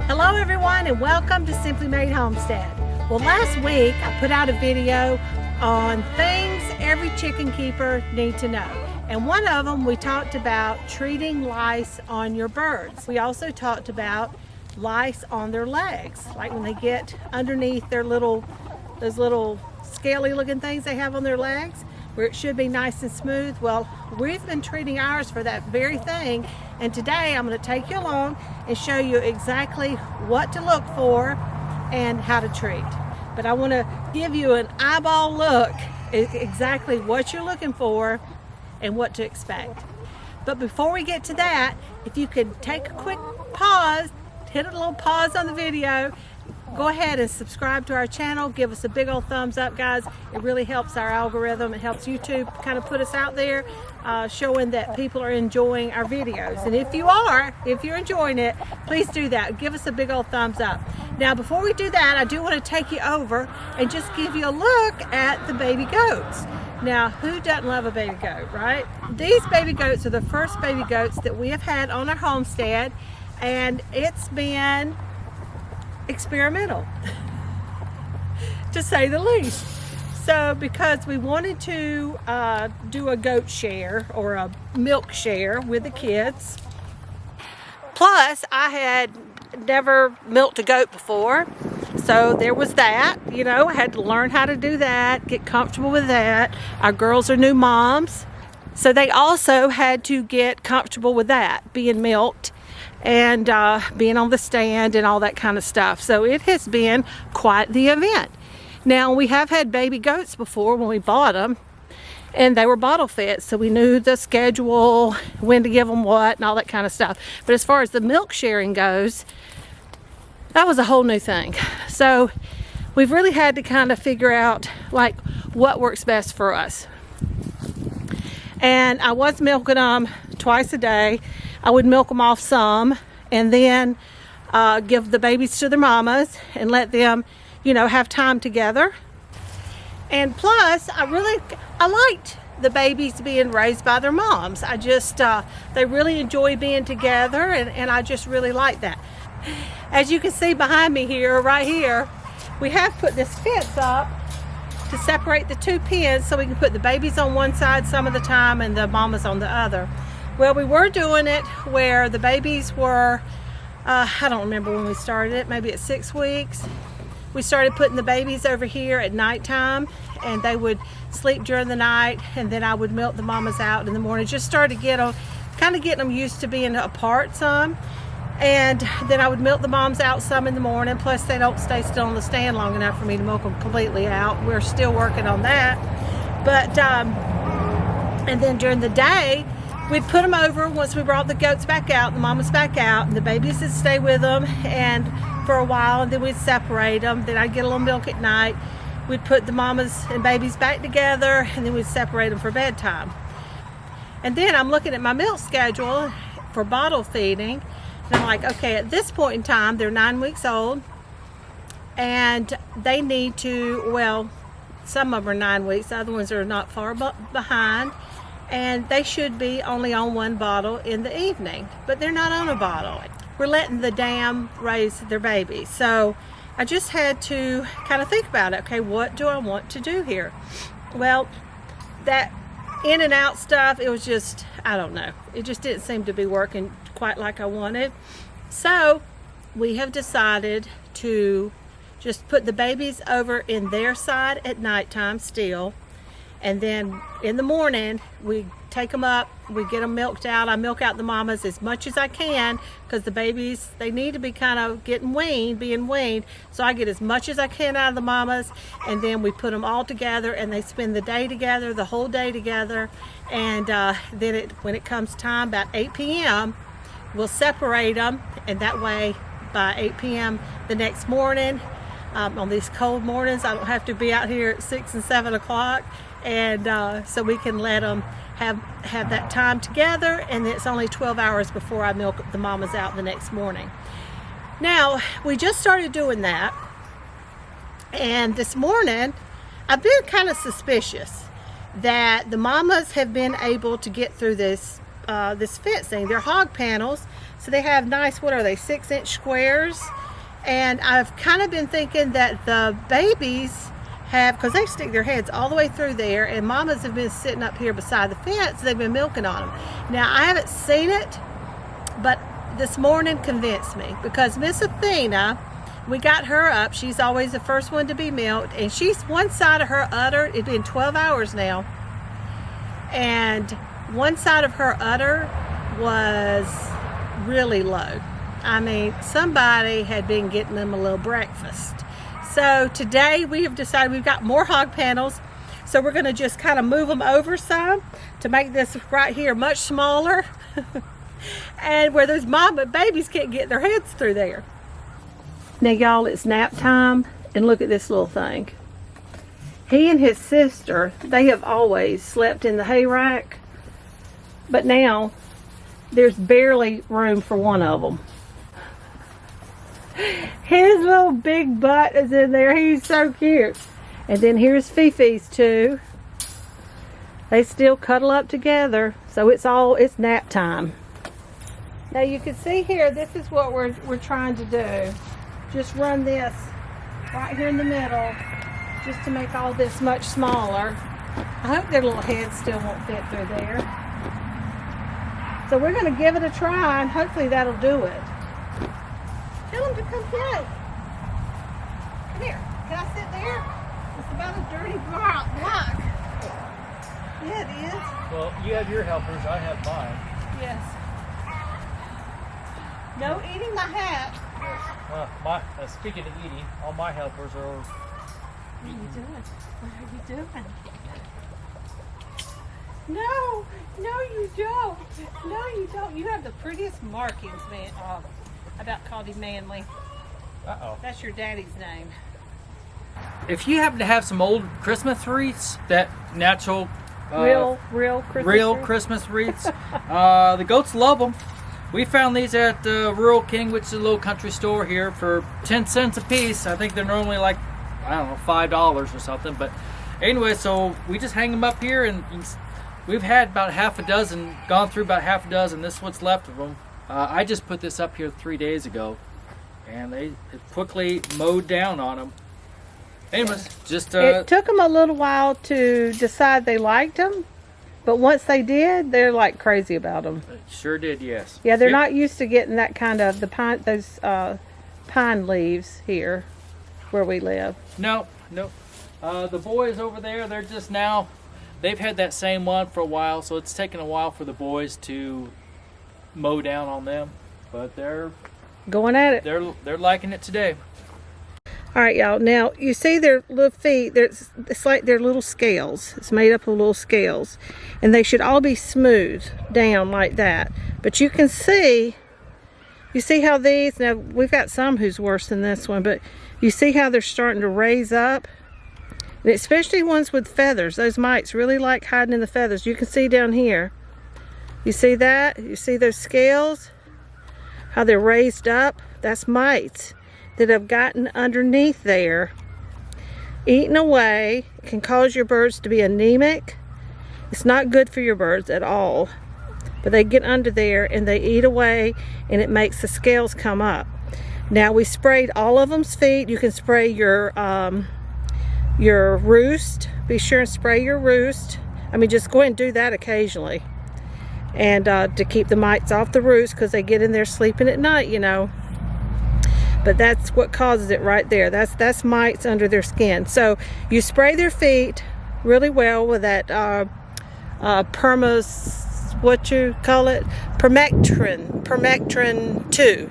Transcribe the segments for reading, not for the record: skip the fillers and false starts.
Hello everyone and welcome to Simply Made Homestead. Well, last week I put out a video on things every chicken keeper needs to know. And one of them we talked about treating lice on your birds. We also talked about lice on their legs, like when they get underneath their those little scaly looking things they have on their legs, where it should be nice and smooth. Well, we've been treating ours for that very thing, and today I'm going to take you along and show you exactly what to look for and how to treat. But I want to give you an eyeball look at exactly what you're looking for and what to expect. But before we get to that, if you could take a quick pause, hit a little pause on the video, go ahead and subscribe to our channel. Give us a big old thumbs up, guys. It really helps our algorithm. It helps YouTube kind of put us out there, showing that people are enjoying our videos. And if you're enjoying it, please do that. Give us a big old thumbs up. Now, before we do that, I do want to take you over and just give you a look at the baby goats. Now, who doesn't love a baby goat, right? These baby goats are the first baby goats that we have had on our homestead, and it's been experimental to say the least. So because we wanted to do a goat share or a milk share with the kids, plus I had never milked a goat before, so there was that, you know, I had to learn how to do that, get comfortable with that. Our girls are new moms, so they also had to get comfortable with that, being milked and being on the stand and all that kind of stuff. So it has been quite the event. Now, we have had baby goats before when we bought them, and they were bottle fed, so we knew the schedule, when to give them what and all that kind of stuff. But as far as the milk sharing goes, that was a whole new thing. So we've really had to kind of figure out like what works best for us. And I was milking them twice a day. I would milk them off some and then give the babies to their mamas and let them, you know, have time together. And plus, I liked the babies being raised by their moms. I just, they really enjoy being together, and I just really like that. As you can see behind me here, right here, we have put this fence up to separate the two pens so we can put the babies on one side some of the time and the mamas on the other. Well, we were doing it where the babies were, I don't remember when we started it, maybe at 6 weeks. We started putting the babies over here at nighttime, and they would sleep during the night, and then I would milk the mamas out in the morning. Just started to get them, kind of getting them used to being apart some. And then I would milk the moms out some in the morning, plus they don't stay still on the stand long enough for me to milk them completely out. We're still working on that. But, and then during the day, we'd put them over once we brought the goats back out, the mamas back out, and the babies would stay with them and for a while, and then we'd separate them. Then I'd get a little milk at night. We'd put the mamas and babies back together, and then we'd separate them for bedtime. And then I'm looking at my milk schedule for bottle feeding, and I'm like, okay, at this point in time, they're 9 weeks old, and they need to, well, some of them are 9 weeks, the other ones are not far behind, and they should be only on one bottle in the evening, but they're not on a bottle. We're letting the dam raise their babies. So I just had to kind of think about it. Okay, what do I want to do here? Well, that in and out stuff, it was just, I don't know. It just didn't seem to be working quite like I wanted. So we have decided to just put the babies over in their side at nighttime still. And then in the morning, we take them up, we get them milked out. I milk out the mamas as much as I can because the babies, they need to be kind of being weaned. So I get as much as I can out of the mamas, and then we put them all together and they spend the day together, the whole day together. And then when it comes time, about 8 p.m., we'll separate them, and that way by 8 p.m. the next morning, on these cold mornings, I don't have to be out here at 6 and 7 o'clock. And so we can let them have that time together, and it's only 12 hours before I milk the mamas out the next morning. Now, we just started doing that, and this morning I've been kind of suspicious that the mamas have been able to get through this fencing. They're hog panels, So they have nice, what are they, 6-inch squares. And I've kind of been thinking that the babies have, because they stick their heads all the way through there, and mamas have been sitting up here beside the fence, they've been milking on them. Now I haven't seen it, but this morning convinced me, because Miss Athena, we got her up, she's always the first one to be milked, and she's one side of her udder, it's been 12 hours now, and one side of her udder was really low. I mean, somebody had been getting them a little breakfast. So today we have decided we've got more hog panels, so we're going to just kind of move them over some to make this right here much smaller and where those babies can't get their heads through there. Now y'all, it's nap time, and look at this little thing. He and his sister, they have always slept in the hay rack, but now there's barely room for one of them. His little big butt is in there. He's so cute. And then here's Fifi's too. They still cuddle up together. So it's nap time. Now you can see here, this is what we're trying to do. Just run this right here in the middle, just to make all this much smaller. I hope their little heads still won't fit through there. So we're going to give it a try, and hopefully that'll do it. Tell them to come play. Come here. Can I sit there? It's about a dirty block. Yeah, it is. Well, you have your helpers. I have mine. Yes. No eating my hat. Yes. Speaking of eating, all my helpers are What are you doing? What are you doing? No, you don't. No, you don't. You have the prettiest markings, man. Oh, I about called him Manly. Uh-oh. That's your daddy's name. If you happen to have some old Christmas wreaths, that natural, Real Christmas wreaths, the goats love them. We found these at Rural King, which is a little country store here, for 10 cents a piece. I think they're normally like, I don't know, $5 or something. But anyway, so we just hang them up here, and we've had about gone through about half a dozen. This is what's left of them. I just put this up here 3 days ago, and it quickly mowed down on them. Anyways, just it took them a little while to decide they liked them, but once they did, they're like crazy about them. Sure did, yes. Yeah, they're not used to getting that kind of those pine leaves here where we live. No. The boys over there, they're just now, they've had that same one for a while, so it's taken a while for the boys to mow down on them, but they're going at it. They're liking it today. All right, y'all. Now you see their little feet. It's like they're little scales. It's made up of little scales, and they should all be smooth down like that. But you can see, how these. Now we've got some who's worse than this one, but you see how they're starting to raise up, and especially ones with feathers. Those mites really like hiding in the feathers. You can see down here. You see that? You see those scales? How they're raised up? That's mites that have gotten underneath there, eating away. It can cause your birds to be anemic. It's not good for your birds at all. But they get under there and they eat away, and it makes the scales come up. Now we sprayed all of them's feet. You can spray your roost. Be sure and spray your roost. I mean, just go ahead and do that occasionally. And to keep the mites off the roost, because they get in there sleeping at night, you know. But that's what causes it right there. That's mites under their skin. So you spray their feet really well with that Permectrin 2.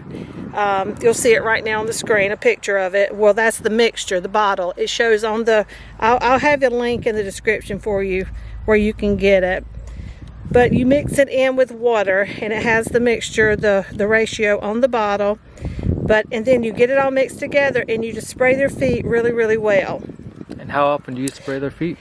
You'll see it right now on the screen, a picture of it. Well, that's the mixture, the bottle. It shows on the, I'll have a link in the description for you where you can get it. But you mix it in with water, and it has the mixture, the ratio on the bottle. And then you get it all mixed together, and you just spray their feet really, really well. And how often do you spray their feet?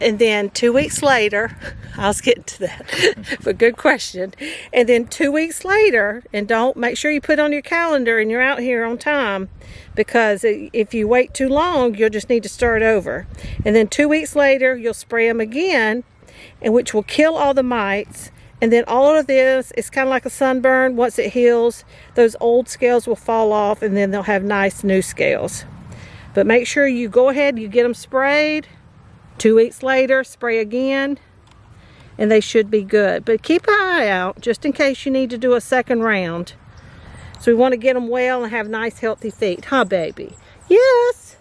And then 2 weeks later, I was getting to that, but good question. And then 2 weeks later, and make sure you put on your calendar and you're out here on time, because if you wait too long, you'll just need to start over. And then 2 weeks later, you'll spray them again, and which will kill all the mites, And then all of this, it's kind of like a sunburn. Once it heals, those old scales will fall off and then they'll have nice new scales. But make sure you go ahead, you get them sprayed. 2 weeks later, spray again, and they should be good. But keep an eye out just in case you need to do a second round. So we want to get them well and have nice healthy feet, huh baby? Yes.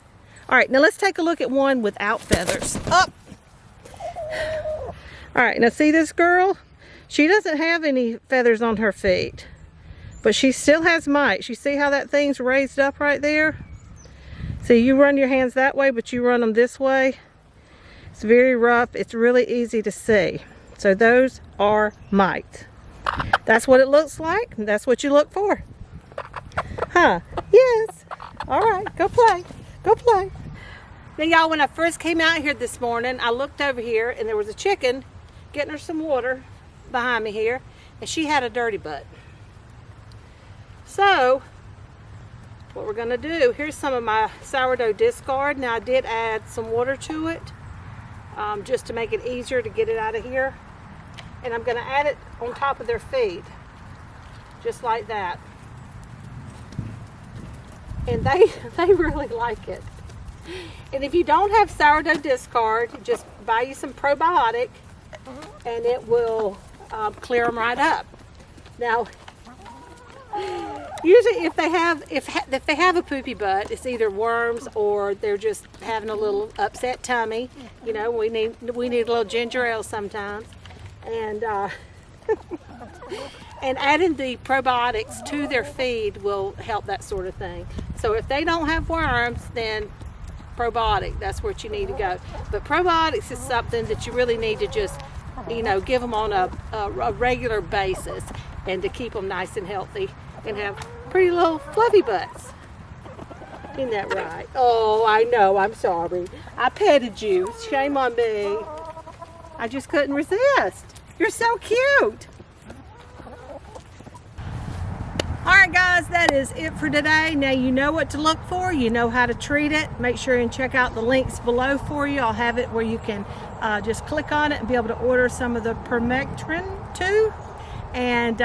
All right, now let's take a look at one without feathers. Up. All right, now see this girl? She doesn't have any feathers on her feet, but she still has mites. You see how that thing's raised up right there? See, you run your hands that way, but you run them this way. It's very rough. It's really easy to see. So those are mites. That's what it looks like, and that's what you look for. Huh? Yes. All right, go play. Go play. Now, y'all, when I first came out here this morning, I looked over here, and there was a chicken getting her some water behind me here, and she had a dirty butt. So what we're going to do, here's some of my sourdough discard. Now I did add some water to it just to make it easier to get it out of here, and I'm going to add it on top of their feed just like that, and they really like it. And if you don't have sourdough discard, just buy you some probiotic and it will clear them right up. Now, usually if they have a poopy butt, it's either worms or they're just having a little upset tummy. You know, we need a little ginger ale sometimes, and and adding the probiotics to their feed will help that sort of thing. So if they don't have worms, then probiotic, that's where you need to go. But probiotics is something that you really need to just, you know, give them on a regular basis, and to keep them nice and healthy and have pretty little fluffy butts. Isn't that right? Oh, I know, I'm sorry. I petted you. Shame on me. I just couldn't resist. You're so cute. Alright guys, that is it for today. Now you know what to look for, you know how to treat it. Make sure and check out the links below for you. I'll have it where you can just click on it and be able to order some of the permethrin too, and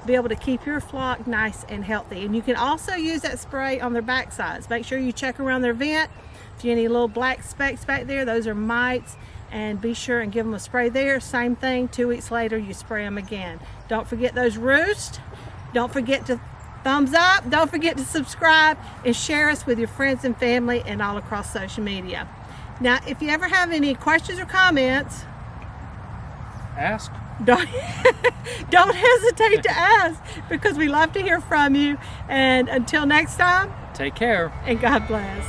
be able to keep your flock nice and healthy. And you can also use that spray on their backsides. Make sure you check around their vent. If you have any little black specks back there, those are mites, and be sure and give them a spray there. Same thing, 2 weeks later you spray them again. Don't forget those roosts. Don't forget to thumbs up. Don't forget to subscribe and share us with your friends and family and all across social media. Now, if you ever have any questions or comments, Ask. don't hesitate to ask, because we love to hear from you. And until next time, Take care. and God bless.